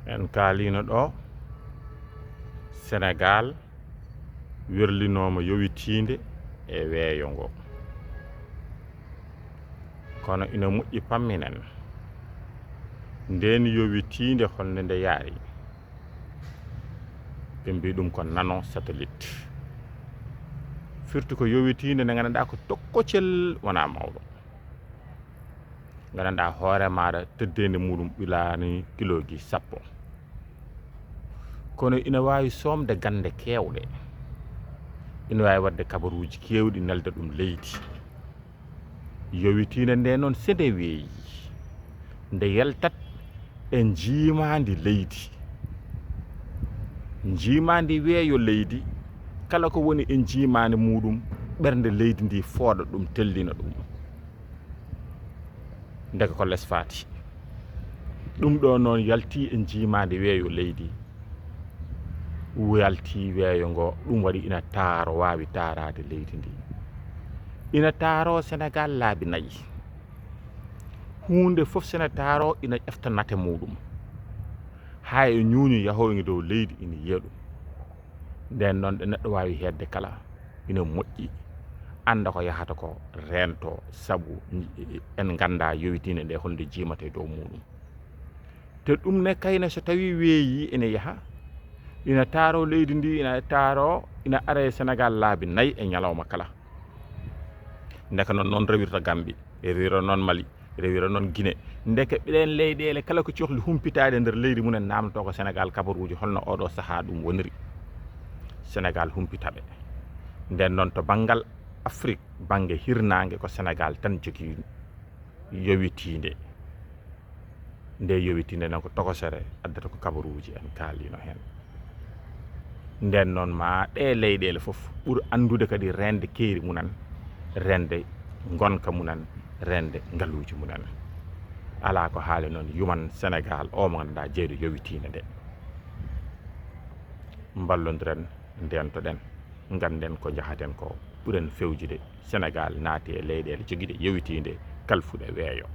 en kaalino ɗo Sénégal wirlinoma yowitinde e weeyo ngo kono ina moƴƴi pamminen nden yowitinde holno nde yaari ɓe mbi ɗum ko nano satellite firti ko yowitinde nde gandanɗa ko tokkocel wona mawɗo gandanɗa hoore maɗa teddede muɗum ɓilani kiloji 10 kono ina wawi somde gande kewɗe ina wawi wadde kabaruji kewɗi nelda ɗum leydi yowitinde nde noon sede weeyi nde yaltat e jiimadi leydi jiimadi weeyo leydi kala ko woni e jiimani muɗum ɓernde leydi ndi fooɗa ɗum tellina ɗum ndeka ko less faati ɗum ɗo noon yalti e jiimadi weeyo leydi yalti weeyo ngo ɗum waɗi ina taaro wawi taarade leydi ndi ina taaro Sénégal laabi 4 hunde fof sene taaro ina ƴefta nate muɗum ha e ñuuñu yahoyge dow leydi ina yiya ɗum nden noon ɗo neɗɗo wawi hedde kala ina moƴƴi anda ko yahata ko rento saabu en ganda yowitinde nde holde jiimate dow muɗum te ɗum ne kayne so tawi weeyi ene yaaha ina taaro leydi ndi ina taaro ina ara e Sénégal laabi 4 e ñalawma kala ndeka noon rewirta Gambie rewira noon Mali rewira noon Guinée ndeke ɓiɗen leyɗele kala ko cohli humpitade nder leydi munen namdoto ko Sénégal kabaruji holno oɗo saaha ɗum woniri Sénégal humpitaɓe nden noon to banggal Afrique banggue hirnangue ko Sénégal tan jogui yowitinde nde yowitinde noon ko tokosere addata ko kabaruji en kaalino hen nden noon ma ɗe leyɗele foof ɓuuri andude kadi rende keeri munan rende gonka munan rende ngaluji munan ala ko haali noon yuman Sénégal o mo ganduɗa jeyɗo yowitinde nde ballodiren ndentoɗen ganden ko jahaten ko ɓuuren fewjude Sénégal naati e leyɗele joguiɗe yowitinde kalfuɗe weeyo